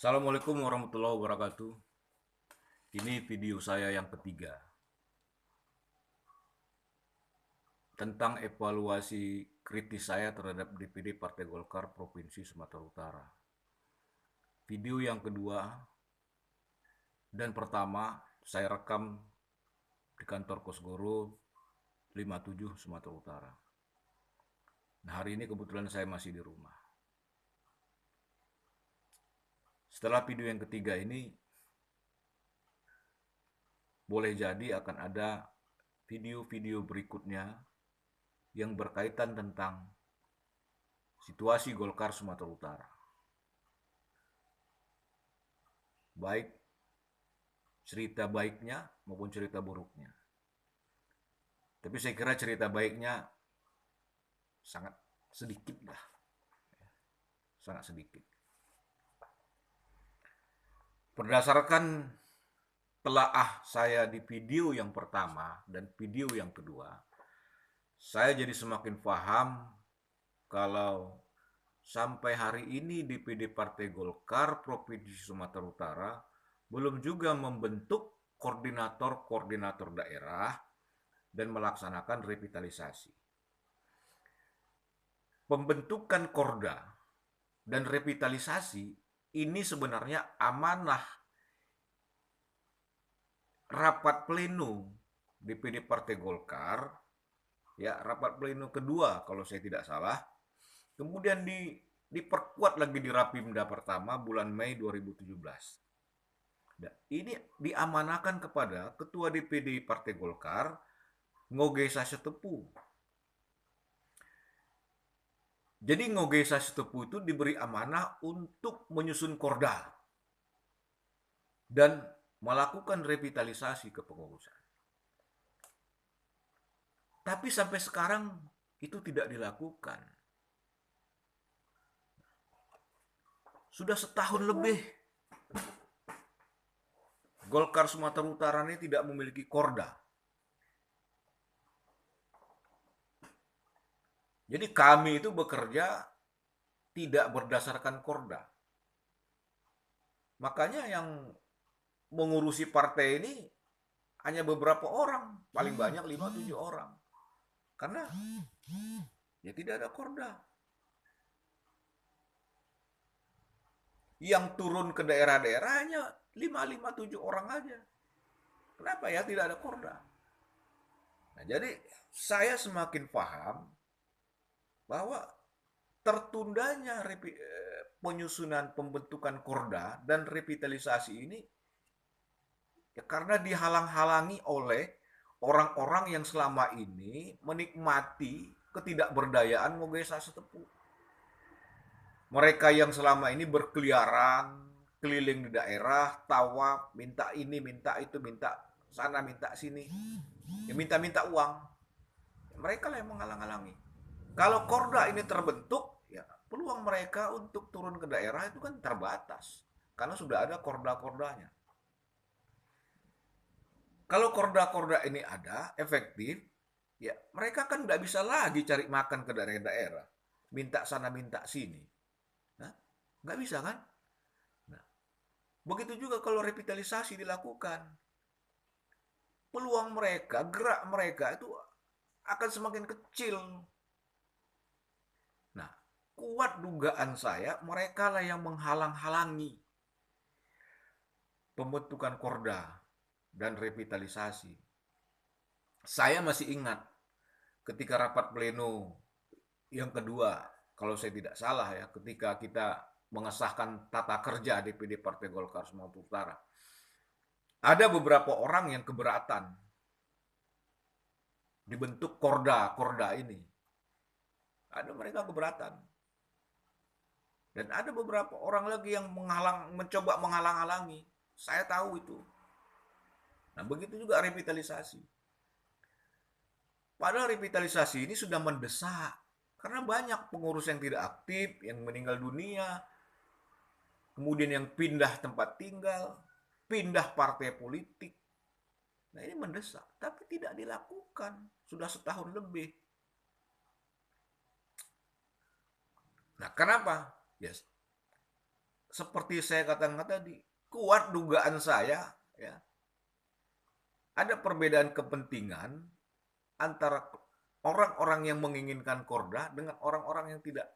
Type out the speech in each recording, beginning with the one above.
Assalamualaikum warahmatullahi wabarakatuh. Ini video saya yang ketiga tentang evaluasi kritis saya terhadap DPD Partai Golkar Provinsi Sumatera Utara. Video yang kedua dan pertama saya rekam di kantor Kosgoro 57 Sumatera Utara. Nah, hari ini kebetulan saya masih di rumah. Setelah video yang ketiga ini, boleh jadi akan ada video-video berikutnya yang berkaitan tentang situasi Golkar Sumatera Utara. Baik cerita baiknya maupun cerita buruknya. Tapi saya kira cerita baiknya sangat sedikit lah. Sangat sedikit. Berdasarkan telaah saya di video yang pertama dan video yang kedua, saya jadi semakin paham kalau sampai hari ini DPD Partai Golkar Provinsi Sumatera Utara belum juga membentuk koordinator-koordinator daerah dan melaksanakan revitalisasi. Pembentukan Korda dan revitalisasi ini sebenarnya amanah rapat pleno DPD Partai Golkar, ya, rapat pleno kedua kalau saya tidak salah. Kemudian diperkuat lagi di Rapimda pertama bulan Mei 2017. Nah, ini diamanahkan kepada Ketua DPD Partai Golkar, Ngoge Sasetopu. Jadi Ngoge Sasetopu itu diberi amanah untuk menyusun Korda dan melakukan revitalisasi kepengurusan. Tapi sampai sekarang itu tidak dilakukan. Sudah setahun lebih Golkar Sumatera Utara ini tidak memiliki Korda. Jadi kami itu bekerja tidak berdasarkan Korda. Makanya yang mengurusi partai ini hanya beberapa orang, paling banyak 5-7 orang. Karena ya tidak ada Korda. Yang turun ke daerah-daerah hanya 5-7 orang aja. Kenapa ya tidak ada Korda? Nah, jadi saya semakin paham bahwa tertundanya penyusunan pembentukan Korda dan revitalisasi ini ya karena dihalang-halangi oleh orang-orang yang selama ini menikmati ketidakberdayaan Ngoge Sasetopu. Mereka yang selama ini berkeliaran keliling di daerah, tawaf, minta ini, minta itu, minta sana, minta sini, ya minta-minta uang. Mereka lah yang menghalang-halangi. Kalau Korda ini terbentuk, ya peluang mereka untuk turun ke daerah itu kan terbatas. Karena sudah ada Korda-Kordanya. Kalau Korda-Korda ini ada, efektif, ya mereka kan nggak bisa lagi cari makan ke daerah-daerah. Minta sana, minta sini. Nah, nggak bisa kan? Nah, begitu juga kalau revitalisasi dilakukan. Peluang mereka, gerak mereka itu akan semakin kecil. Nah, kuat dugaan saya mereka lah yang menghalang-halangi pembentukan Korda dan revitalisasi. Saya masih ingat ketika rapat pleno yang kedua, kalau saya tidak salah ya, ketika kita mengesahkan tata kerja DPD Partai Golkar Sumatera Utara. Ada beberapa orang yang keberatan dibentuk Korda ini. Ada mereka keberatan. Dan ada beberapa orang lagi yang mencoba menghalang-halangi. Saya tahu itu. Nah, begitu juga revitalisasi. Padahal revitalisasi ini sudah mendesak. Karena banyak pengurus yang tidak aktif, yang meninggal dunia, kemudian yang pindah tempat tinggal, pindah partai politik. Nah, ini mendesak, tapi tidak dilakukan. Sudah setahun lebih. Nah, kenapa? Yes. seperti saya katakan tadi, kuat dugaan saya, ya, ada perbedaan kepentingan antara orang-orang yang menginginkan Korda dengan orang-orang yang tidak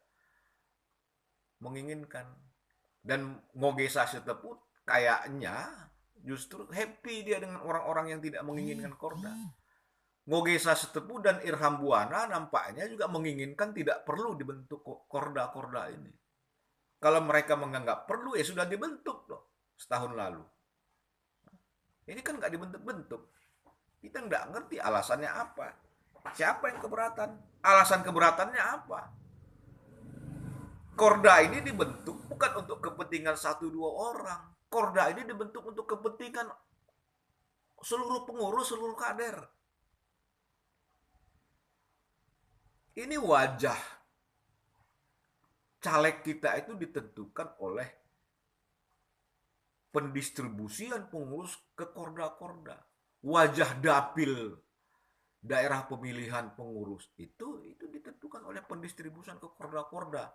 menginginkan. Dan Ngogesa Siteput kayaknya justru happy dia dengan orang-orang yang tidak menginginkan Korda. Ngogesa Sitepu dan Irham Buana nampaknya juga menginginkan tidak perlu dibentuk Korda-Korda ini. Kalau mereka menganggap perlu, ya sudah dibentuk loh setahun lalu. Ini kan nggak dibentuk-bentuk. Kita nggak ngerti alasannya apa. Siapa yang keberatan? Alasan keberatannya apa? Korda ini dibentuk bukan untuk kepentingan satu dua orang. Korda ini dibentuk untuk kepentingan seluruh pengurus, seluruh kader. Ini wajah caleg kita itu ditentukan oleh pendistribusian pengurus ke korda-korda. Wajah dapil daerah pemilihan pengurus itu ditentukan oleh pendistribusian ke korda-korda.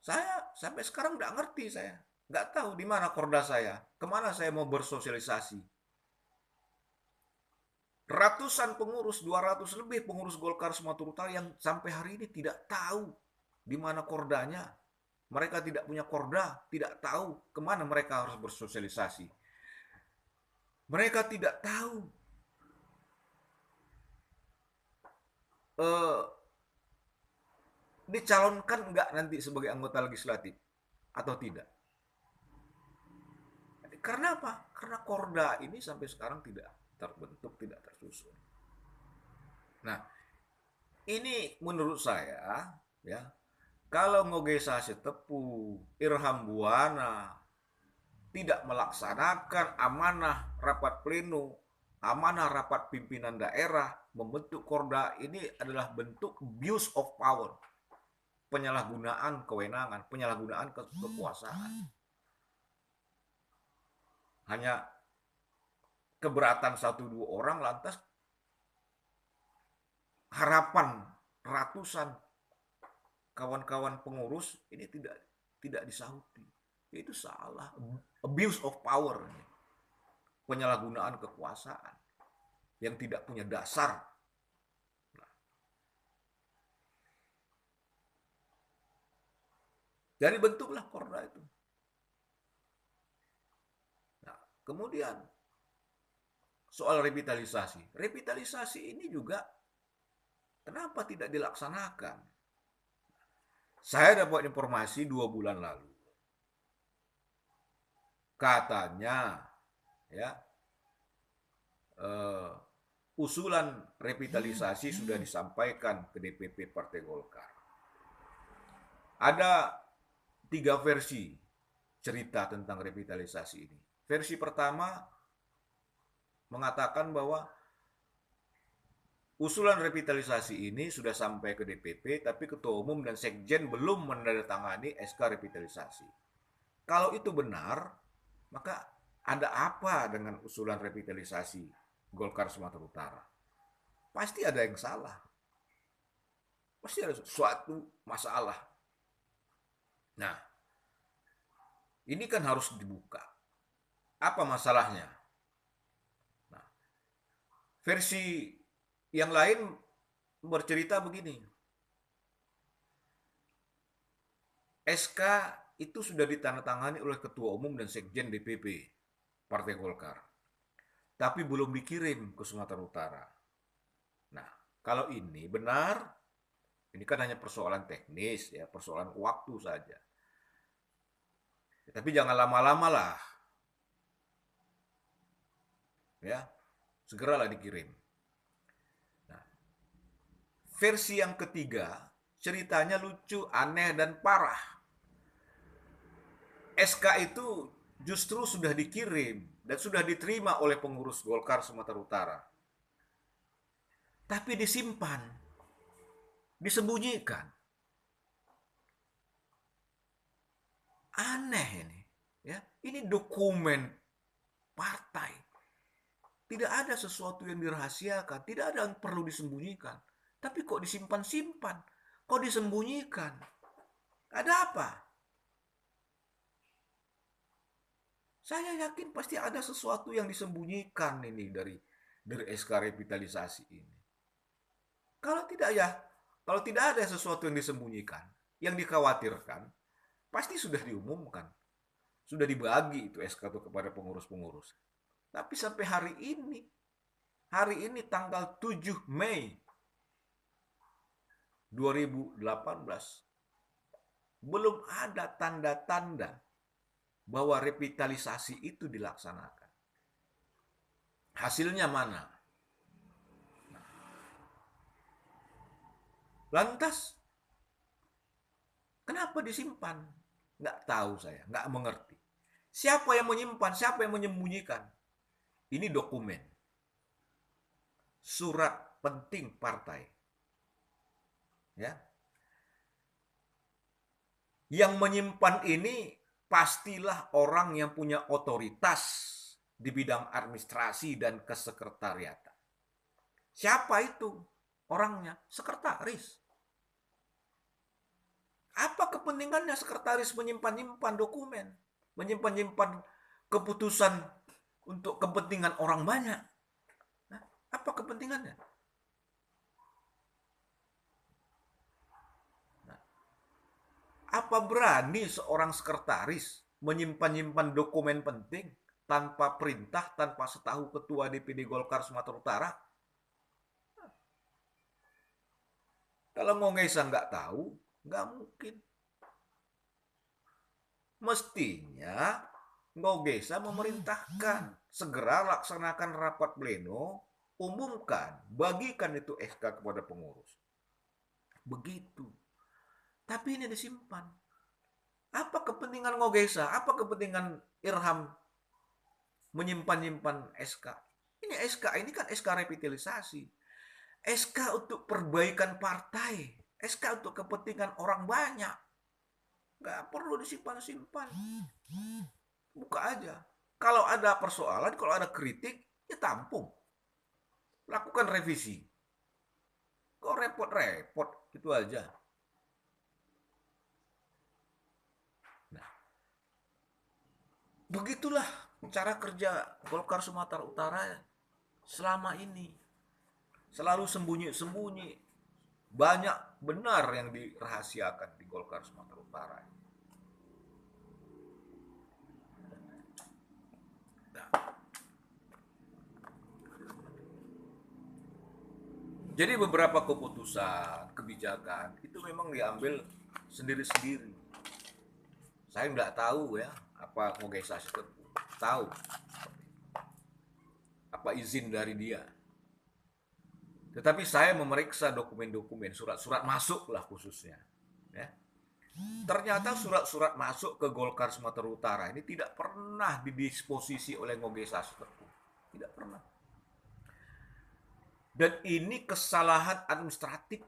Saya sampai sekarang nggak ngerti, saya nggak tahu di mana korda saya, kemana saya mau bersosialisasi. Ratusan pengurus, 200 lebih pengurus Golkar Sumatera Utara yang sampai hari ini tidak tahu di mana kordanya. Mereka tidak punya korda, tidak tahu kemana mereka harus bersosialisasi. Mereka tidak tahu dicalonkan nggak nanti sebagai anggota legislatif atau tidak. Karena apa? Karena korda ini sampai sekarang tidak terbentuk, tidak tersusun. Nah, ini menurut saya, ya, kalau Ngogesa Sitepu, Irham Buana tidak melaksanakan amanah rapat pleno, amanah rapat pimpinan daerah, membentuk korda, ini adalah bentuk abuse of power, penyalahgunaan kewenangan, penyalahgunaan kekuasaan. Hanya keberatan satu dua orang, lantas harapan ratusan kawan-kawan pengurus ini tidak disauti. Itu salah, abuse of power, penyalahgunaan kekuasaan yang tidak punya dasar. Jadi bentuklah korda itu. Nah, kemudian soal revitalisasi. Revitalisasi ini juga kenapa tidak dilaksanakan? Saya dapat informasi 2 bulan lalu. Katanya, ya, usulan revitalisasi sudah disampaikan ke DPP Partai Golkar. Ada 3 versi cerita tentang revitalisasi ini. Versi pertama mengatakan bahwa usulan revitalisasi ini sudah sampai ke DPP, tapi Ketua Umum dan Sekjen belum menandatangani SK revitalisasi. Kalau itu benar, maka ada apa dengan usulan revitalisasi Golkar Sumatera Utara? Pasti ada yang salah. Pasti ada suatu masalah. Nah, ini kan harus dibuka. Apa masalahnya? Nah, versi yang lain bercerita begini. SK itu sudah ditandatangani oleh Ketua Umum dan Sekjen DPP Partai Golkar. Tapi belum dikirim ke Sumatera Utara. Nah, kalau ini benar, ini kan hanya persoalan teknis, ya, persoalan waktu saja. Tapi jangan lama-lama lah. Ya, segeralah dikirim. Nah, versi yang ketiga, ceritanya lucu, aneh, dan parah. SK itu justru sudah dikirim dan sudah diterima oleh pengurus Golkar Sumatera Utara. Tapi disimpan, disembunyikan. Aneh ini, ya. Ini dokumen partai. Tidak ada sesuatu yang dirahasiakan, tidak ada yang perlu disembunyikan. Tapi kok disimpan-simpan? Kok disembunyikan? Ada apa? Saya yakin pasti ada sesuatu yang disembunyikan ini dari SK revitalisasi ini. Kalau tidak ya, kalau tidak ada sesuatu yang disembunyikan, yang dikhawatirkan, pasti sudah diumumkan. Sudah dibagi itu SK itu kepada pengurus-pengurus. Tapi sampai hari ini tanggal 7 Mei 2018, belum ada tanda-tanda bahwa revitalisasi itu dilaksanakan. Hasilnya mana? Lantas, kenapa disimpan? Nggak tahu saya, nggak mengerti. Siapa yang menyimpan, siapa yang menyembunyikan? Ini dokumen. Surat penting partai. Ya. Yang menyimpan ini pastilah orang yang punya otoritas di bidang administrasi dan kesekretariatan. Siapa itu orangnya? Sekretaris. Apa kepentingannya sekretaris menyimpan-nyimpan dokumen? Menyimpan-nyimpan keputusan untuk kepentingan orang banyak? Nah, apa kepentingannya? Nah, apa berani seorang sekretaris menyimpan-nyimpan dokumen penting tanpa perintah, tanpa setahu ketua DPD Golkar Sumatera Utara? Kalau Ngongesa nggak tahu, nggak mungkin. Mestinya Ngogesa memerintahkan segera laksanakan rapat pleno, umumkan, bagikan itu SK kepada pengurus. Begitu. Tapi ini disimpan. Apa kepentingan Ngogesa? Apa kepentingan Irham menyimpan-nyimpan SK? Ini SK, ini kan SK revitalisasi. SK untuk perbaikan partai. SK untuk kepentingan orang banyak. Nggak perlu disimpan-simpan. Buka aja. Kalau ada persoalan, kalau ada kritik, ya tampung. Lakukan revisi. Kok repot-repot, gitu aja. Nah, begitulah cara kerja Golkar Sumatera Utara selama ini. Selalu sembunyi-sembunyi. Banyak benar yang dirahasiakan di Golkar Sumatera Utara. Jadi beberapa keputusan, kebijakan itu memang diambil sendiri-sendiri. Saya nggak tahu ya apa Ngogesa tahu apa izin dari dia. Tetapi saya memeriksa dokumen-dokumen, surat-surat masuk lah khususnya. Ya. Ternyata surat-surat masuk ke Golkar Sumatera Utara ini tidak pernah didisposisi oleh Ngogesa Sutepu. Tidak pernah. Dan ini kesalahan administratif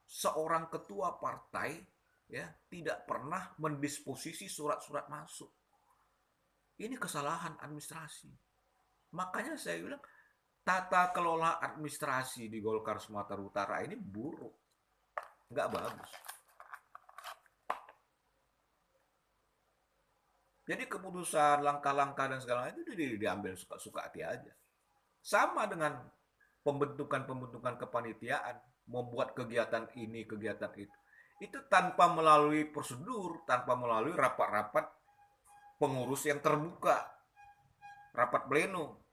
seorang ketua partai, ya, tidak pernah mendisposisi surat-surat masuk. Ini kesalahan administrasi. Makanya saya bilang tata kelola administrasi di Golkar Sumatera Utara ini buruk, nggak bagus. Jadi keputusan, langkah-langkah dan segala macam itu diambil suka-suka hati aja. Sama dengan pembentukan kepanitiaan, membuat kegiatan ini, kegiatan itu. Itu tanpa melalui prosedur, tanpa melalui rapat-rapat pengurus yang terbuka, rapat pleno,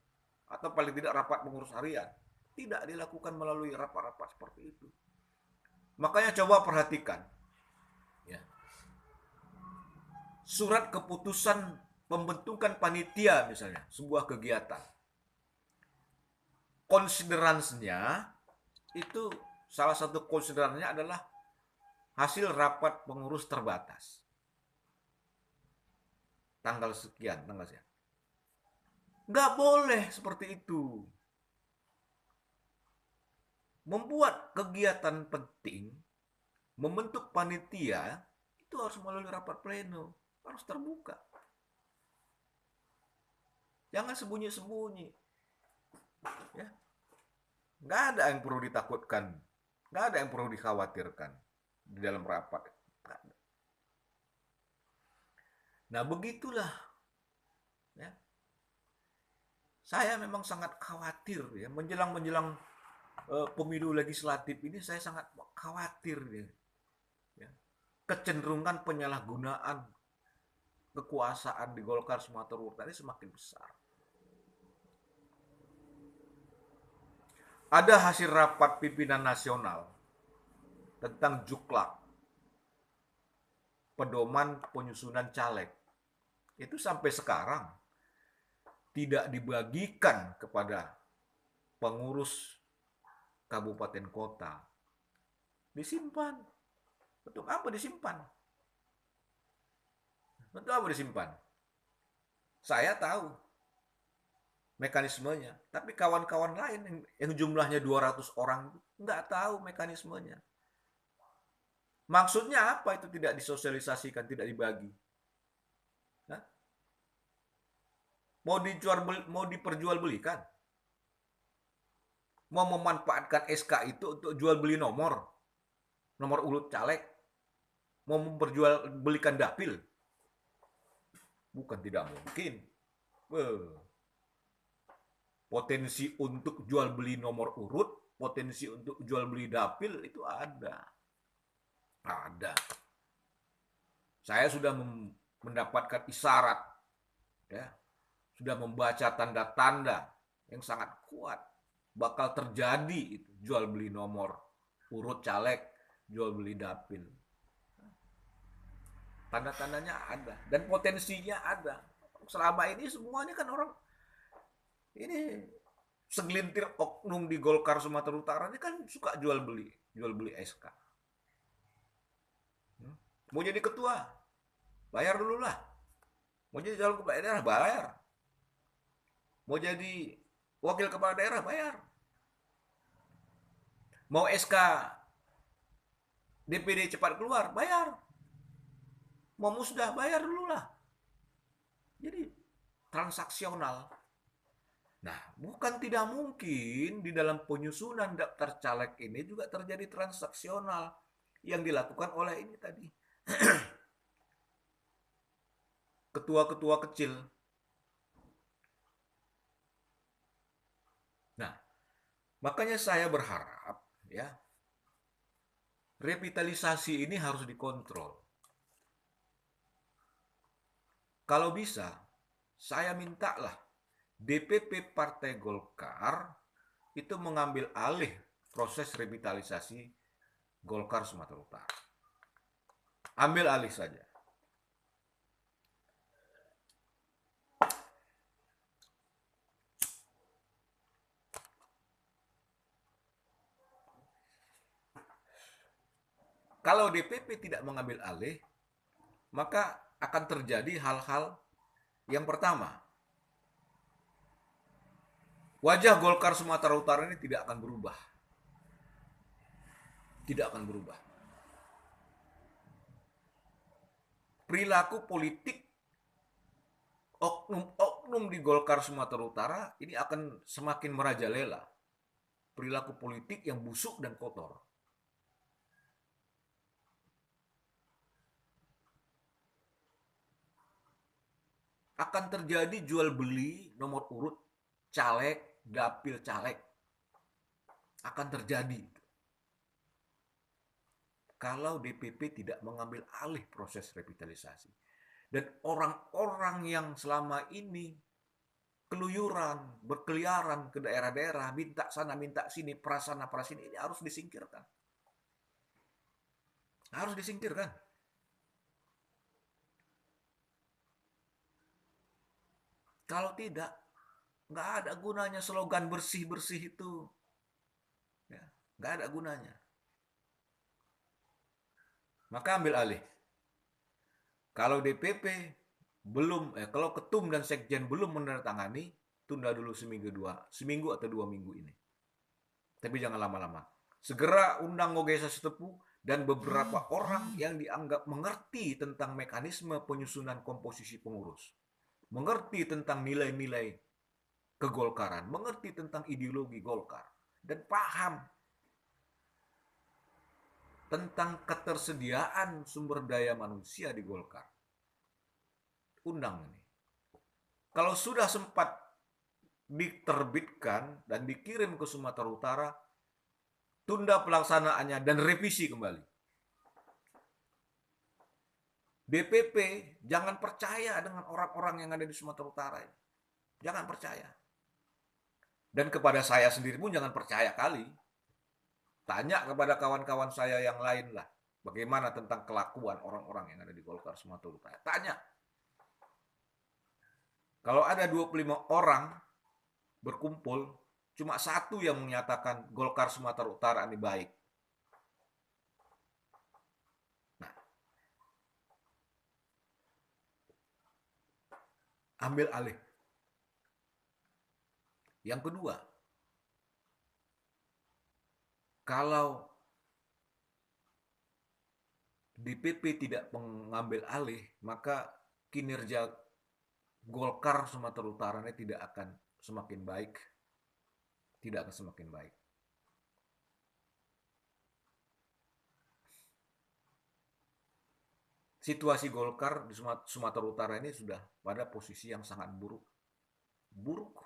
atau paling tidak rapat pengurus harian. Tidak dilakukan melalui rapat-rapat seperti itu. Makanya coba perhatikan. Ya. Surat keputusan pembentukan panitia misalnya, sebuah kegiatan. Konsideransinya itu salah satu konsiderannya adalah hasil rapat pengurus terbatas. Tanggal sekian. Nggak boleh seperti itu. Membuat kegiatan penting, membentuk panitia, itu harus melalui rapat pleno. Harus terbuka. Jangan sembunyi-sembunyi. Ya. Nggak ada yang perlu ditakutkan. Nggak ada yang perlu dikhawatirkan. di dalam rapat. Nah begitulah ya. Saya memang sangat khawatir ya menjelang pemilu legislatif ini, saya sangat khawatir ya. Kecenderungan penyalahgunaan kekuasaan di Golkar Sumatera Utara ini semakin besar. Ada hasil rapat pimpinan nasional tentang juklak, pedoman penyusunan caleg. Itu sampai sekarang tidak dibagikan kepada pengurus kabupaten kota. Disimpan. Untuk apa disimpan? Untuk apa disimpan? Saya tahu mekanismenya, tapi kawan-kawan lain yang jumlahnya 200 orang nggak tahu mekanismenya. Maksudnya apa itu tidak disosialisasikan, tidak dibagi? Hah? Mau diperjualbelikan? Mau memanfaatkan SK itu untuk jual beli nomor urut caleg? Mau memperjualbelikan dapil? Bukan tidak mungkin. Potensi untuk jual beli nomor urut, potensi untuk jual beli dapil itu ada. Saya sudah mendapatkan isyarat, ya, sudah membaca tanda-tanda yang sangat kuat bakal terjadi itu jual beli nomor urut caleg, jual beli dapil. Tanda-tandanya ada dan potensinya ada. Selama ini semuanya kan orang ini segelintir oknum di Golkar Sumatera Utara ini kan suka jual beli SK. Mau jadi ketua, bayar dulu lah. Mau jadi calon kepala daerah, bayar. Mau jadi wakil kepala daerah, bayar. Mau SK DPD cepat keluar, bayar. Mau musdah, bayar dulu lah. Jadi transaksional. Nah, bukan tidak mungkin di dalam penyusunan daftar caleg ini juga terjadi transaksional yang dilakukan oleh ini tadi. Ketua-ketua kecil. Nah, makanya saya berharap ya revitalisasi ini harus dikontrol. Kalau bisa, saya mintalah DPP Partai Golkar itu mengambil alih proses revitalisasi Golkar Sumatera Utara. Ambil alih saja. Kalau DPP tidak mengambil alih, maka akan terjadi hal-hal yang pertama. Wajah Golkar Sumatera Utara ini tidak akan berubah. Tidak akan berubah. Perilaku politik oknum di Golkar Sumatera Utara ini akan semakin merajalela. Perilaku politik yang busuk dan kotor. Akan terjadi jual beli nomor urut caleg, dapil caleg. Akan terjadi. Kalau DPP tidak mengambil alih proses revitalisasi. Dan orang-orang yang selama ini keluyuran, berkeliaran ke daerah-daerah, minta sana, minta sini, prasana, prasini, ini harus disingkirkan. Harus disingkirkan. Kalau tidak, nggak ada gunanya slogan bersih-bersih itu. Ya, nggak ada gunanya. Maka ambil alih. Kalau DPP belum, kalau ketum dan sekjen belum menandatangani, tunda dulu seminggu atau 2 minggu ini. Tapi jangan lama-lama. Segera undang Ngogesa Sitepu dan beberapa orang yang dianggap mengerti tentang mekanisme penyusunan komposisi pengurus. Mengerti tentang nilai-nilai kegolkaran, mengerti tentang ideologi Golkar, dan paham tentang ketersediaan sumber daya manusia di Golkar. Undang ini. Kalau sudah sempat diterbitkan dan dikirim ke Sumatera Utara, tunda pelaksanaannya dan revisi kembali. DPP jangan percaya dengan orang-orang yang ada di Sumatera Utara ini. Jangan percaya. Dan kepada saya sendiri pun jangan percaya kali. Tanya kepada kawan-kawan saya yang lain lah. Bagaimana tentang kelakuan orang-orang yang ada di Golkar Sumatera Utara. Tanya. Kalau ada 25 orang berkumpul, cuma satu yang menyatakan Golkar Sumatera Utara ini baik. Nah, ambil alih. Yang kedua, kalau DPP tidak mengambil alih, maka kinerja Golkar Sumatera Utara ini tidak akan semakin baik. Tidak akan semakin baik. Situasi Golkar di Sumatera Utara ini sudah pada posisi yang sangat buruk. Buruk.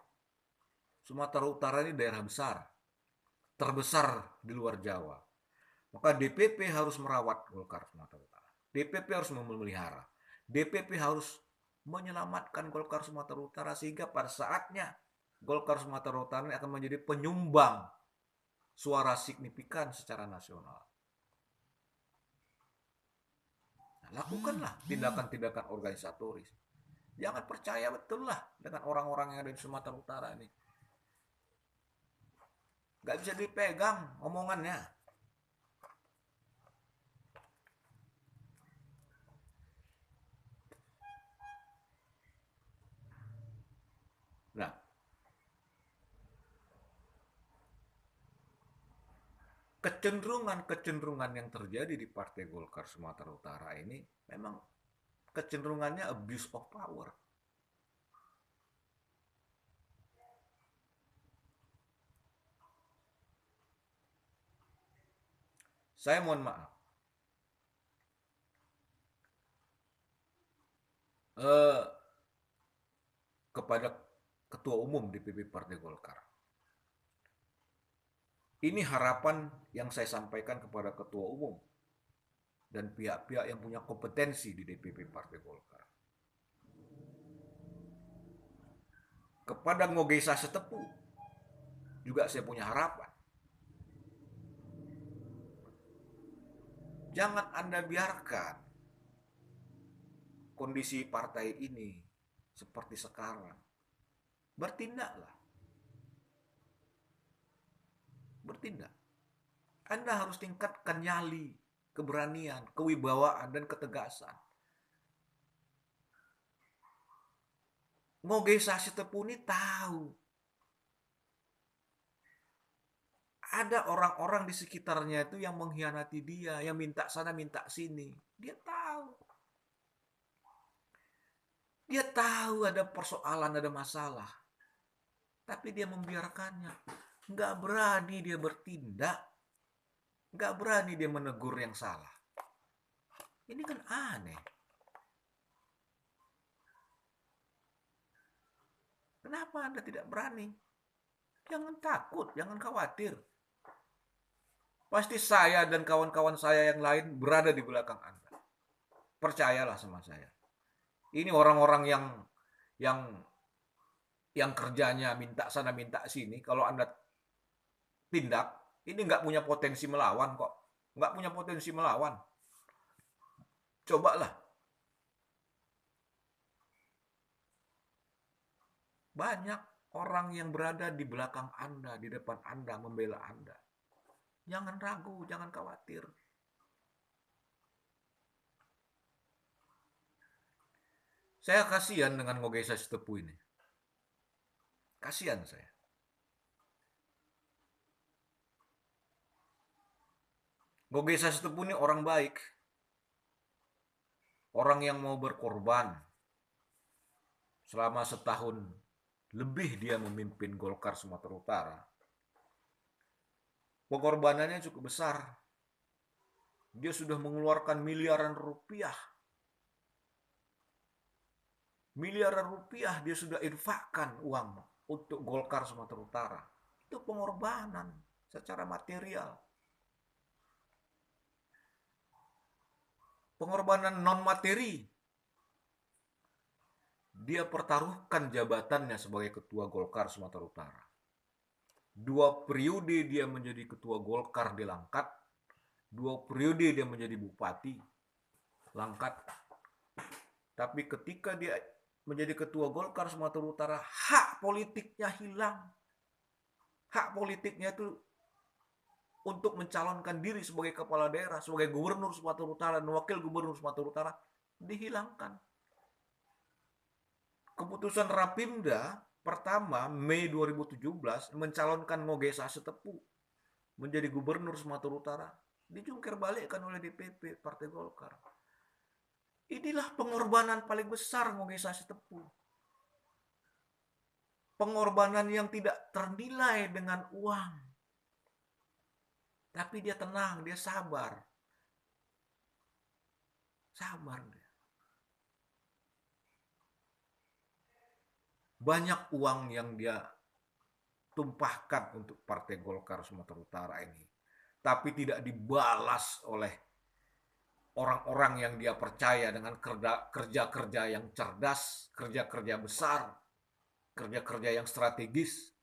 Sumatera Utara ini daerah besar. Terbesar di luar Jawa. Maka DPP harus merawat Golkar Sumatera Utara. DPP harus memelihara. DPP harus menyelamatkan Golkar Sumatera Utara sehingga pada saatnya Golkar Sumatera Utara ini akan menjadi penyumbang suara signifikan secara nasional. Nah, lakukanlah tindakan-tindakan organisatoris. Jangan percaya betul lah dengan orang-orang yang ada di Sumatera Utara ini. Gak bisa dipegang omongannya. Nah, kecenderungan yang terjadi di Partai Golkar Sumatera Utara ini memang kecenderungannya abuse of power. Saya mohon maaf. Kepada Ketua Umum DPP Partai Golkar. Ini harapan yang saya sampaikan kepada Ketua Umum dan pihak-pihak yang punya kompetensi di DPP Partai Golkar. Kepada Ngogesa Setepu juga saya punya harapan. Jangan Anda biarkan kondisi partai ini seperti sekarang. Bertindaklah. Bertindak. Anda harus tingkatkan nyali, keberanian, kewibawaan, dan ketegasan. Ngogesa Setepu ini tahu. Ada orang-orang di sekitarnya itu yang mengkhianati dia, yang minta sana, minta sini. Dia tahu. Dia tahu ada persoalan, ada masalah. Tapi dia membiarkannya. Nggak berani dia bertindak. Nggak berani dia menegur yang salah. Ini kan aneh. Kenapa Anda tidak berani? Jangan takut, jangan khawatir. Pasti saya dan kawan-kawan saya yang lain berada di belakang Anda. Percayalah sama saya. Ini orang-orang yang kerjanya minta sana minta sini. Kalau Anda tindak, ini nggak punya potensi melawan kok. Nggak punya potensi melawan. Cobalah. Banyak orang yang berada di belakang Anda, di depan Anda, membela Anda. Jangan ragu, jangan khawatir. Saya kasihan dengan Ngogesa Setepu ini. Kasihan saya. Ngogesa Setepu ini orang baik. Orang yang mau berkorban. Selama setahun lebih dia memimpin Golkar Sumatera Utara. Pengorbanannya cukup besar. Dia sudah mengeluarkan miliaran rupiah. Miliaran rupiah dia sudah infakkan uang untuk Golkar Sumatera Utara. Itu pengorbanan secara material. Pengorbanan non materi. Dia pertaruhkan jabatannya sebagai ketua Golkar Sumatera Utara. 2 periode dia menjadi ketua Golkar di Langkat, 2 periode dia menjadi bupati Langkat. Tapi ketika dia menjadi ketua Golkar Sumatera Utara, hak politiknya hilang. Hak politiknya itu untuk mencalonkan diri sebagai kepala daerah, sebagai gubernur Sumatera Utara dan wakil gubernur Sumatera Utara dihilangkan. Keputusan Rapimda pertama Mei 2017 mencalonkan Ngogesa Sitepu menjadi gubernur Sumatera Utara dijungkir balikkan oleh DPP Partai Golkar. Inilah pengorbanan paling besar Ngogesa Sitepu. Pengorbanan yang tidak ternilai dengan uang. Tapi dia tenang, dia sabar. Sabar dia. Banyak uang yang dia tumpahkan untuk Partai Golkar Sumatera Utara ini. Tapi tidak dibalas oleh orang-orang yang dia percaya dengan kerja-kerja yang cerdas, kerja-kerja besar, kerja-kerja yang strategis.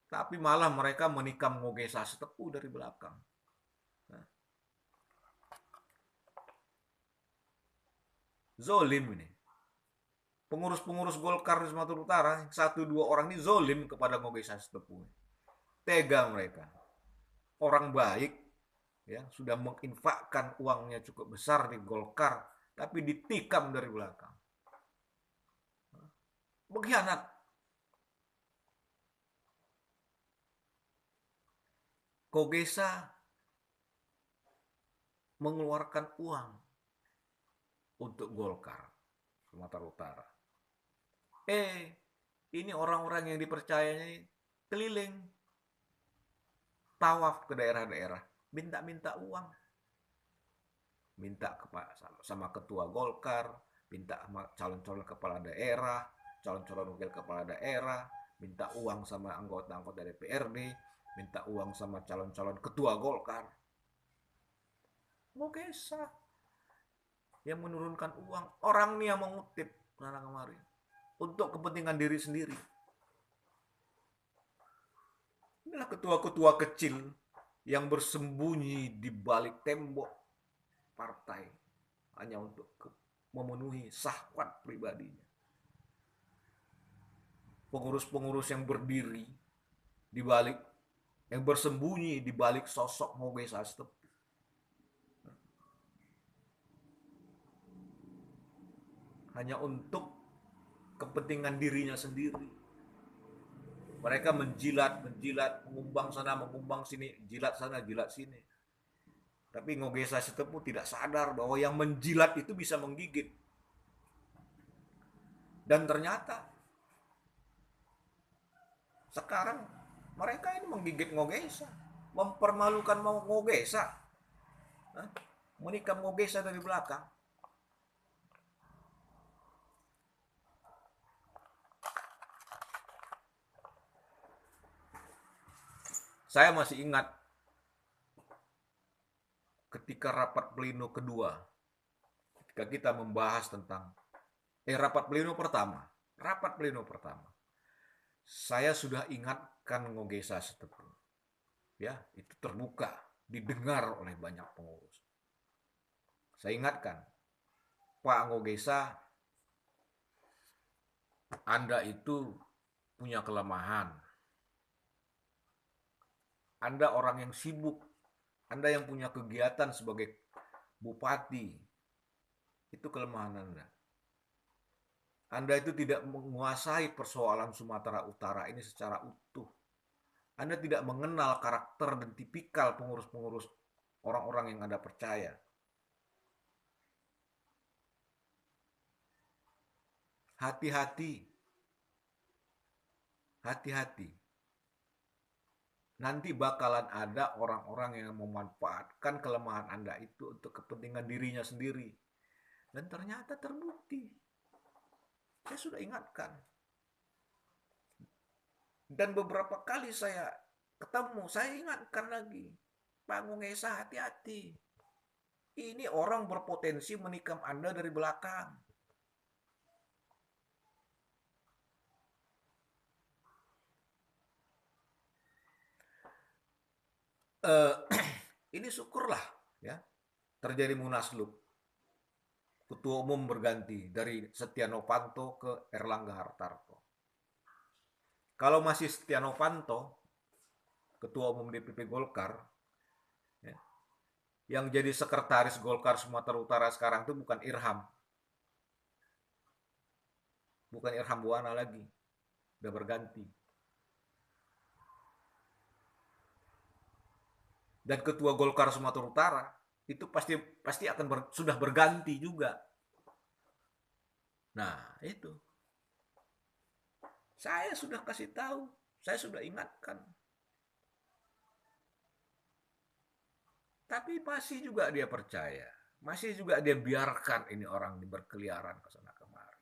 Tapi malah mereka menikam Ngogesa Sitepu dari belakang. Zolim ini. Pengurus-pengurus Golkar di Sumatera Utara, 1-2 orang ini zolim kepada Ngogesa Sitepu. Tega mereka. Orang baik ya sudah menginfakkan uangnya cukup besar di Golkar, tapi ditikam dari belakang. Berkhianat. Ngogesa mengeluarkan uang untuk Golkar Sumatera Utara. Ini orang-orang yang dipercayai keliling tawaf ke daerah-daerah, minta-minta uang. Minta sama ketua Golkar, minta sama calon-calon kepala daerah, calon-calon wakil kepala daerah, minta uang sama anggota-anggota DPRD, minta uang sama calon-calon ketua Golkar. Ngogesa yang menurunkan uang, orang nih yang mengutip sana kemarin untuk kepentingan diri sendiri. Inilah ketua-ketua kecil yang bersembunyi di balik tembok partai hanya untuk memenuhi syahwat pribadinya. Pengurus-pengurus yang berdiri di balik, yang bersembunyi di balik sosok Ngogesa Sitepu. Hanya untuk kepentingan dirinya sendiri. Mereka menjilat, mengumbang sana, mengumbang sini, jilat sana, jilat sini. Tapi Ngogesa Sitepu tidak sadar bahwa yang menjilat itu bisa menggigit. Dan ternyata sekarang mereka ini menggigit Ngogesa, mempermalukan Ngogesa, menikam Ngogesa dari belakang. Saya masih ingat ketika rapat pleno kedua, ketika kita membahas tentang rapat pleno pertama, saya sudah ingatkan Ngogesa Sitepu, ya itu terbuka, didengar oleh banyak pengurus. Saya ingatkan, Pak Ngogesa, Anda itu punya kelemahan. Anda orang yang sibuk, Anda yang punya kegiatan sebagai bupati, itu kelemahan Anda. Anda itu tidak menguasai persoalan Sumatera Utara ini secara utuh. Anda tidak mengenal karakter dan tipikal pengurus-pengurus orang-orang yang Anda percaya. Hati-hati. Hati-hati. nanti bakalan ada orang-orang yang memanfaatkan kelemahan Anda itu untuk kepentingan dirinya sendiri. Dan ternyata terbukti. Saya sudah ingatkan. Dan beberapa kali saya ketemu, saya ingatkan lagi. Pak Ngungesa, hati-hati. Ini orang berpotensi menikam Anda dari belakang. Eh, ini syukurlah ya terjadi munaslup. Ketua umum berganti dari Setia Novanto ke Erlangga Hartarto. Kalau masih Setia Novanto, Ketua Umum DPP Golkar, ya, yang jadi sekretaris Golkar Sumatera Utara sekarang itu bukan Irham. Bukan Irham Buana lagi. Udah berganti. Dan Ketua Golkar Sumatera Utara itu pasti akan sudah berganti juga. Nah, itu. Saya sudah kasih tahu, saya sudah ingatkan. Tapi masih juga dia percaya, masih juga dia biarkan ini orang berkeliaran ke sana kemari.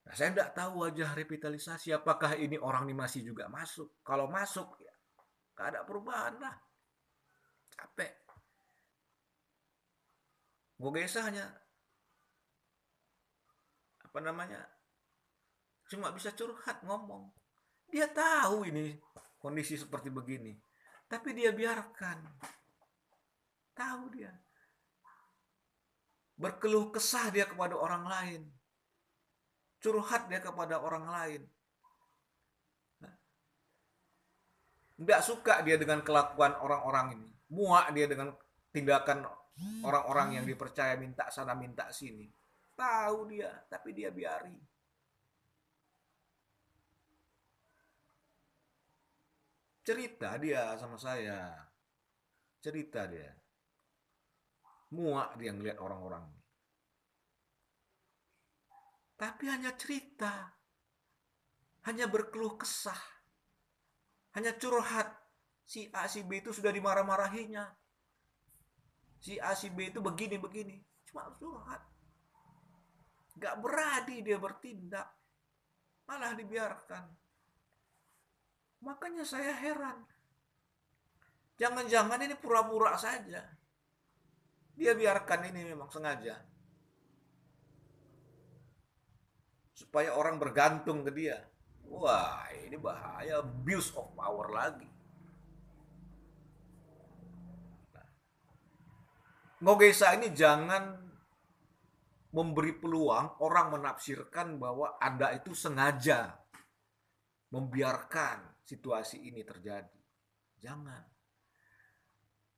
Nah, saya tidak tahu wajah revitalisasi apakah ini orang ini masih juga masuk. Kalau masuk, ya gak ada perubahan lah. Capek. Ngogesa hanya apa namanya? Cuma bisa curhat ngomong. Dia tahu ini kondisi seperti begini, tapi dia biarkan. Tahu dia. Berkeluh kesah dia kepada orang lain. Curhat dia kepada orang lain. Nggak suka dia dengan kelakuan orang-orang ini. Muak dia dengan tindakan orang-orang yang dipercaya minta sana minta sini. Tahu dia, tapi dia biari. Cerita dia sama saya. Cerita dia. Muak dia ngeliat orang-orang ini. Tapi hanya cerita. Hanya berkeluh kesah. Hanya curhat. Si A, si B itu sudah dimarah-marahinya. Si A, si B itu begini-begini. Cuma curhat. Gak berani dia bertindak. Malah dibiarkan. Makanya saya heran. Jangan-jangan ini pura-pura saja. Dia biarkan ini memang sengaja. Supaya orang bergantung ke dia. Wah, ini bahaya. Abuse of power lagi. Ngogesa ini jangan memberi peluang orang menafsirkan bahwa Anda itu sengaja membiarkan situasi ini terjadi. Jangan.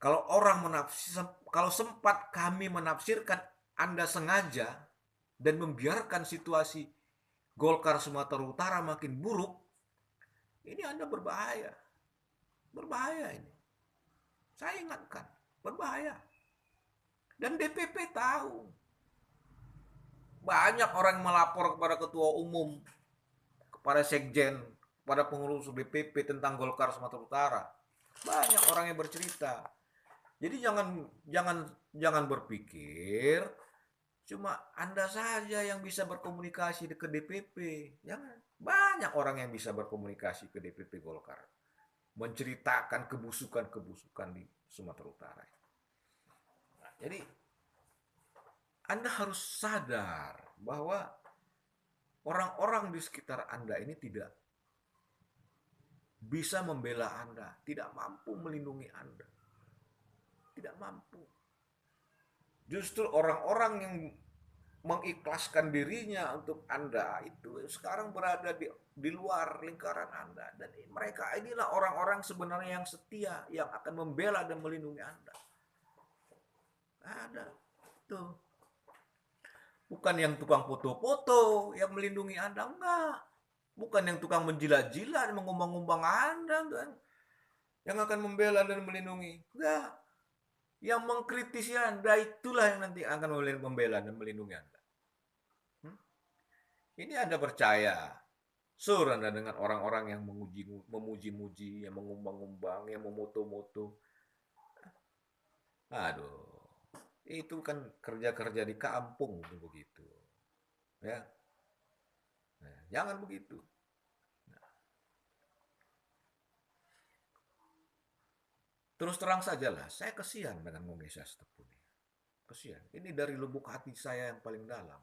Kalau sempat kami menafsirkan Anda sengaja dan membiarkan situasi Golkar Sumatera Utara makin buruk, ini Anda berbahaya. Berbahaya ini. Saya ingatkan, berbahaya. Dan DPP tahu. Banyak orang melapor kepada ketua umum, kepada sekjen, kepada pengurus DPP tentang Golkar Sumatera Utara. Banyak orang yang bercerita. Jadi jangan berpikir cuma Anda saja yang bisa berkomunikasi ke DPP. Jangan. Banyak orang yang bisa berkomunikasi ke DPP Golkar. Menceritakan kebusukan-kebusukan di Sumatera Utara. Nah, jadi Anda harus sadar bahwa orang-orang di sekitar Anda ini tidak bisa membela Anda, tidak mampu melindungi Anda. Tidak mampu. Justru orang-orang yang mengikhlaskan dirinya untuk Anda itu sekarang berada di luar lingkaran Anda. Dan mereka inilah orang-orang sebenarnya yang setia, yang akan membela dan melindungi Anda. Ada. Tuh. Bukan yang tukang foto-foto yang melindungi Anda, enggak. Bukan yang tukang menjilat-jilat, mengumbang-umbang Anda, kan. Yang akan membela dan melindungi. Enggak. Yang mengkritisi Anda itulah yang nanti akan membela dan melindungi Anda. Ini Anda percaya Sur Anda dengan orang-orang yang memuji-muji, yang mengumbang-umbang, yang memoto-moto. Aduh, itu kan kerja-kerja di kampung tuh begitu. Ya, nah, jangan begitu. Terus terang sajalah, saya kesian dengan Mungesa Stepu ini. Kesian. Ini dari lubuk hati saya yang paling dalam.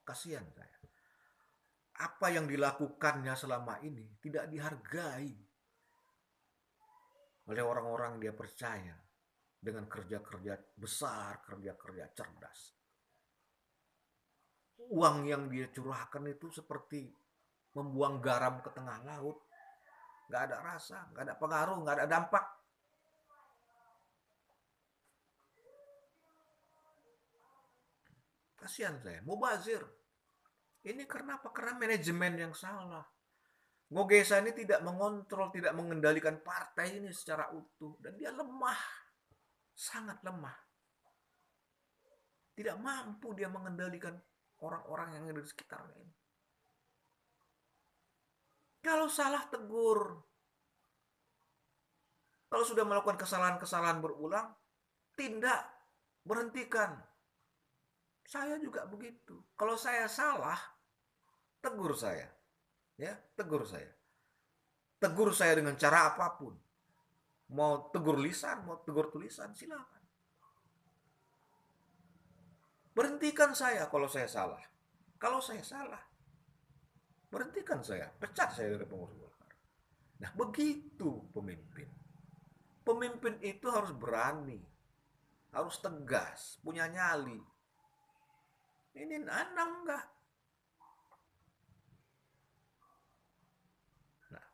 Kasihan saya. Apa yang dilakukannya selama ini tidak dihargai oleh orang-orang dia percaya dengan kerja-kerja besar, kerja-kerja cerdas. Uang yang dia curahkan itu seperti membuang garam ke tengah laut. Nggak ada rasa, nggak ada pengaruh, nggak ada dampak. Kasihan saya, mubazir. Ini kenapa? Karena manajemen yang salah. Ngogesa ini tidak mengontrol, tidak mengendalikan partai ini secara utuh. Dan dia lemah, sangat lemah. Tidak mampu dia mengendalikan orang-orang yang ada di sekitarnya ini. Kalau salah tegur. Kalau sudah melakukan kesalahan-kesalahan berulang, tindak, berhentikan. Saya juga begitu. Kalau saya salah, tegur saya. Ya, tegur saya. Tegur saya dengan cara apapun. Mau tegur lisan, mau tegur tulisan, silakan. Berhentikan saya kalau saya salah. Kalau saya salah, berhentikan saya. Pecat saya dari pengurus Golkar. Nah, begitu pemimpin. Pemimpin itu harus berani, harus tegas, punya nyali. Ini anak enggak. Nah,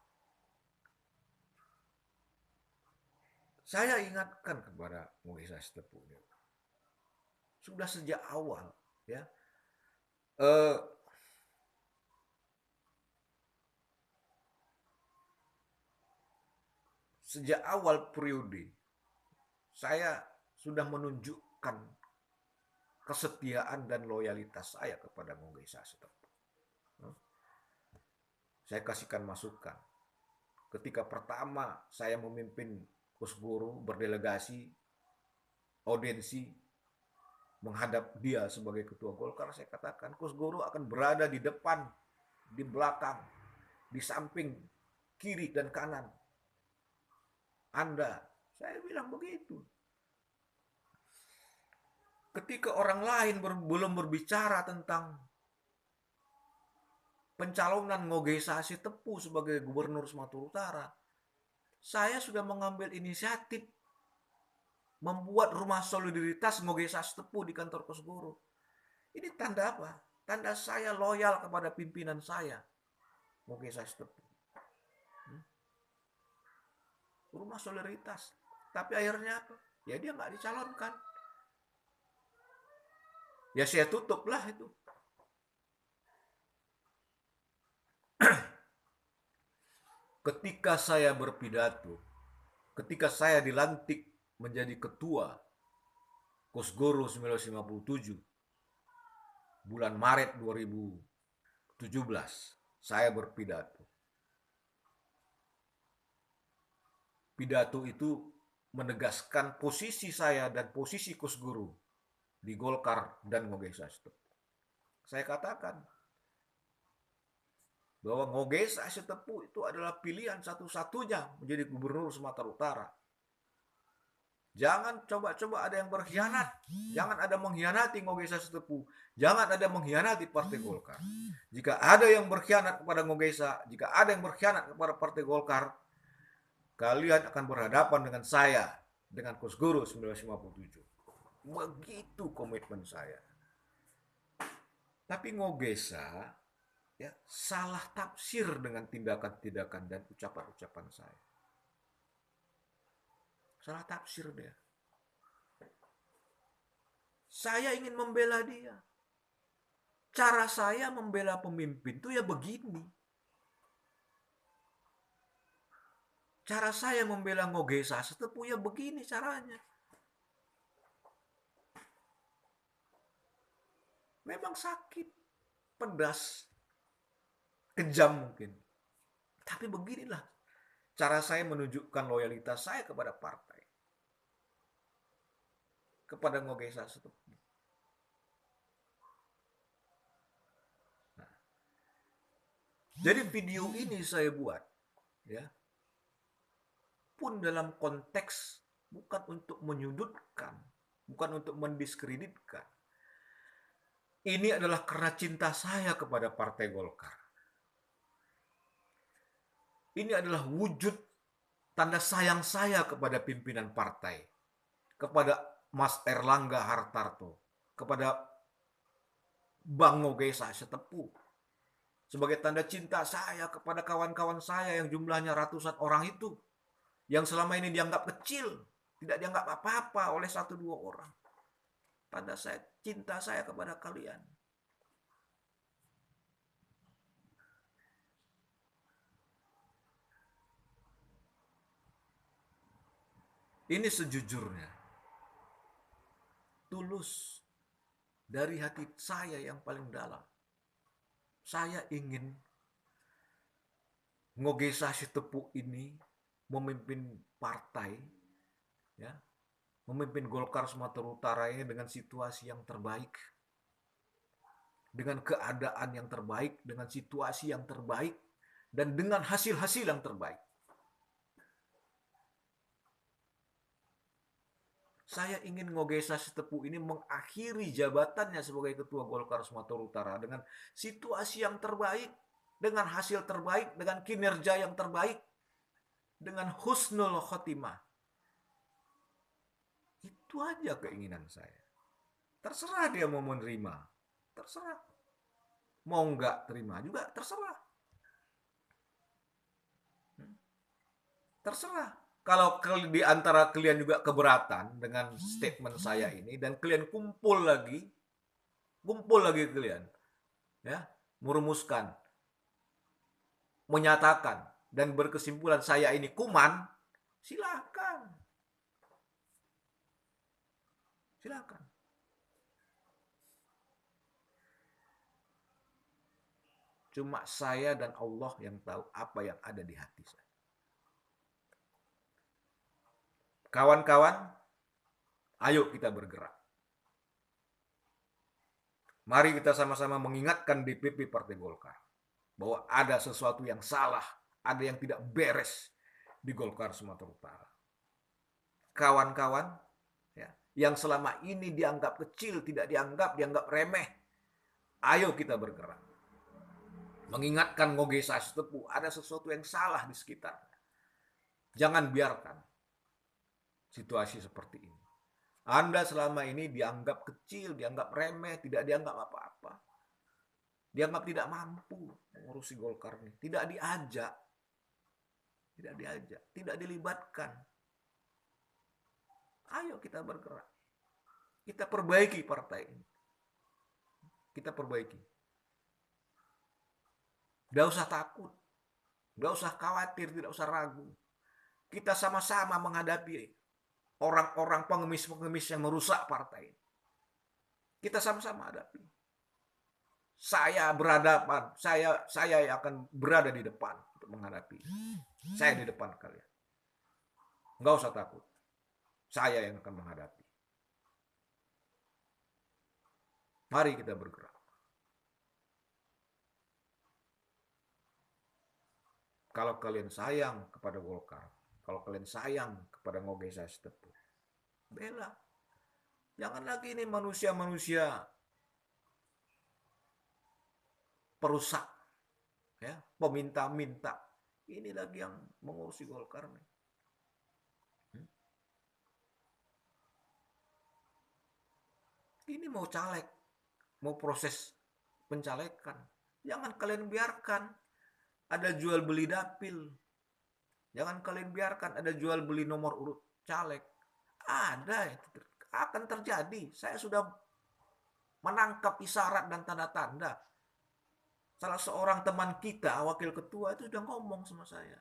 saya ingatkan kepada Mugisa Stepu sudah sejak awal, ya. Eh, Sejak awal periode saya sudah menunjukkan kesetiaan dan loyalitas saya kepada Mugisa Stepu. Saya kasihkan masukan. Ketika pertama saya memimpin Kosgoro berdelegasi audiensi menghadap dia sebagai ketua Golkar, saya katakan Kosgoro akan berada di depan, di belakang, di samping, kiri dan kanan Anda. Saya bilang begitu. Ketika orang lain belum berbicara tentang pencalonan Ngogesa Sitepu sebagai gubernur Sumatera Utara, saya sudah mengambil inisiatif membuat rumah solidaritas Ngogesa Sitepu di kantor Kosgoro. Ini tanda apa? Tanda saya loyal kepada pimpinan saya, Ngogesa Sitepu. Rumah solidaritas. Tapi akhirnya apa? Ya dia nggak dicalonkan. Ya saya tutuplah itu. Ketika saya berpidato, ketika saya dilantik menjadi ketua Kosgoro 1957, bulan Maret 2017, saya berpidato. Pidato itu menegaskan posisi saya dan posisi Kosgoro di Golkar dan Ngogesa Sitepu. Saya katakan bahwa Ngogesa Sitepu itu adalah pilihan satu-satunya menjadi gubernur Sumatera Utara. Jangan coba-coba ada yang berkhianat. Jangan ada mengkhianati Ngogesa Sitepu. Jangan ada mengkhianati Partai Golkar. Jika ada yang berkhianat kepada Ngogesa, jika ada yang berkhianat kepada Partai Golkar, kalian akan berhadapan dengan saya, dengan Kosgoro 1957. Begitu komitmen saya. Tapi Ngogesa ya salah tafsir dengan tindakan-tindakan dan ucapan-ucapan saya. Salah tafsir dia. Saya ingin membela dia. Cara saya membela pemimpin itu ya begini. Cara saya membela Ngogesa Sitepu ya begini caranya. Memang sakit, pedas. kejam mungkin. Tapi beginilah cara saya menunjukkan loyalitas saya kepada partai, kepada Ngogesa Sutepu. Nah, jadi video ini saya buat, ya, pun dalam konteks bukan untuk menyudutkan, bukan untuk mendiskreditkan. Ini adalah karena cinta saya kepada Partai Golkar. Ini adalah wujud tanda sayang saya kepada pimpinan partai, kepada Mas Erlangga Hartarto, kepada Bang Ngogesa Sutepu, sebagai tanda cinta saya kepada kawan-kawan saya yang jumlahnya ratusan orang itu, yang selama ini dianggap kecil, tidak dianggap apa-apa oleh 1-2 orang. Tanda saya cinta saya kepada kalian. Ini sejujurnya, tulus dari hati saya yang paling dalam. Saya ingin Ngogesa Sutepu ini memimpin partai, ya, memimpin Golkar Sumatera Utara ini dengan situasi yang terbaik, dengan keadaan yang terbaik, dengan situasi yang terbaik, dan dengan hasil-hasil yang terbaik. Saya ingin Ngogesa Sutepu ini mengakhiri jabatannya sebagai Ketua Golkar Sumatera Utara dengan situasi yang terbaik, dengan hasil terbaik, dengan kinerja yang terbaik, dengan husnul khotimah. Itu aja keinginan saya. Terserah dia mau menerima, terserah. Mau nggak terima juga terserah. Terserah. Kalau di antara kalian juga keberatan dengan statement saya ini dan kalian kumpul lagi kalian, ya, merumuskan, menyatakan dan berkesimpulan saya ini kuman, silakan. Silakan. Cuma saya dan Allah yang tahu apa yang ada di hati saya. Kawan-kawan, ayo kita bergerak. Mari kita sama-sama mengingatkan DPP Partai Golkar bahwa ada sesuatu yang salah, ada yang tidak beres di Golkar Sumatera Utara. Kawan-kawan, ya, yang selama ini dianggap kecil, tidak dianggap remeh, ayo kita bergerak. Mengingatkan Ngogesa Sutepu, ada sesuatu yang salah di sekitarnya. Jangan biarkan situasi seperti ini. Anda selama ini dianggap kecil, dianggap remeh, tidak dianggap apa-apa. Dianggap tidak mampu mengurusi Golkar ini. Tidak diajak. Tidak dilibatkan. Ayo kita bergerak. Kita perbaiki partai ini. Kita perbaiki. Tidak usah takut. Tidak usah khawatir, tidak usah ragu. Kita sama-sama menghadapi orang-orang pengemis-pengemis yang merusak partai. Kita sama-sama hadapi. Saya berhadapan, saya yang akan berada di depan untuk menghadapi. Saya di depan kalian. Enggak usah takut. Saya yang akan menghadapi. Mari kita bergerak. Kalau kalian sayang kepada Golkar, kalau kalian sayang kepada Ngogesa Sutepu, bela. Jangan lagi ini manusia-manusia perusak, ya, peminta-minta. Ini lagi yang mengurusi Golkar nih. Ini mau caleg, mau proses pencalekan. Jangan kalian biarkan ada jual beli dapil. Jangan kalian biarkan ada jual beli nomor urut caleg. Ada, akan terjadi. Saya sudah menangkap isyarat dan tanda-tanda. Salah seorang teman kita, wakil ketua itu sudah ngomong sama saya.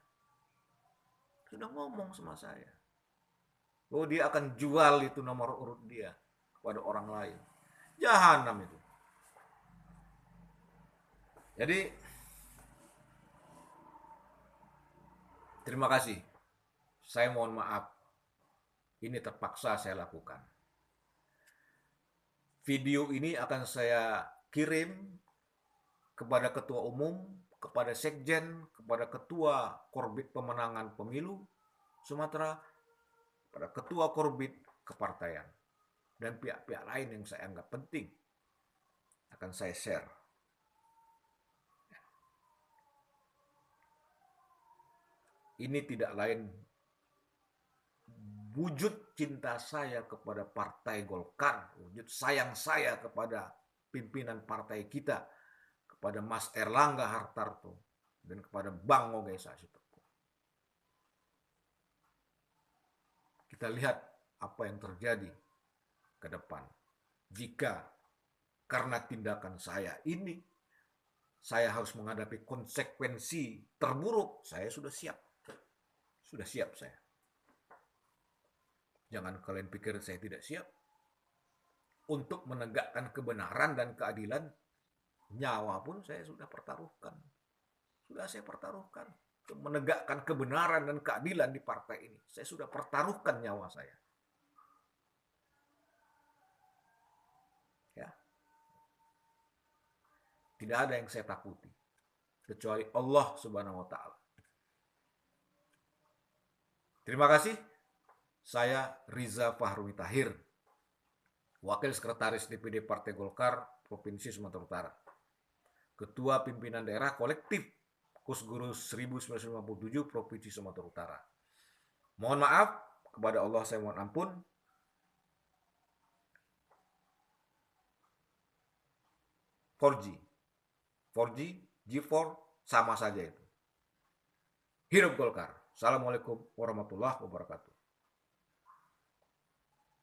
Oh, dia akan jual itu nomor urut dia kepada orang lain. Jahanam itu. Jadi Terima kasih. Saya mohon maaf. Ini terpaksa saya lakukan. Video ini akan saya kirim kepada Ketua Umum, kepada Sekjen, kepada Ketua Korbit Pemenangan Pemilu Sumatera, kepada Ketua Korbit Kepartaian, dan pihak-pihak lain yang saya anggap penting akan saya share. Ini tidak lain wujud cinta saya kepada Partai Golkar, wujud sayang saya kepada pimpinan partai kita, kepada Mas Erlangga Hartarto, dan kepada Bang Oge Sasitopo. Kita lihat apa yang terjadi ke depan. Jika karena tindakan saya ini, saya harus menghadapi konsekuensi terburuk, saya sudah siap. Sudah siap saya. Jangan kalian pikir saya tidak siap. Untuk menegakkan kebenaran dan keadilan, nyawa pun saya sudah pertaruhkan. Sudah saya pertaruhkan. Untuk menegakkan kebenaran dan keadilan di partai ini, saya sudah pertaruhkan nyawa saya. Ya. Tidak ada yang saya takuti kecuali Allah Subhanahu wa taala. Terima kasih. Saya Riza Fahrumi Tahir, Wakil Sekretaris DPD Partai Golkar Provinsi Sumatera Utara, Ketua Pimpinan Daerah Kolektif Kusgurus 1957 Provinsi Sumatera Utara. Mohon maaf, kepada Allah saya mohon ampun. 4G, G4 sama saja itu. Hidup Golkar. Assalamualaikum warahmatullahi wabarakatuh.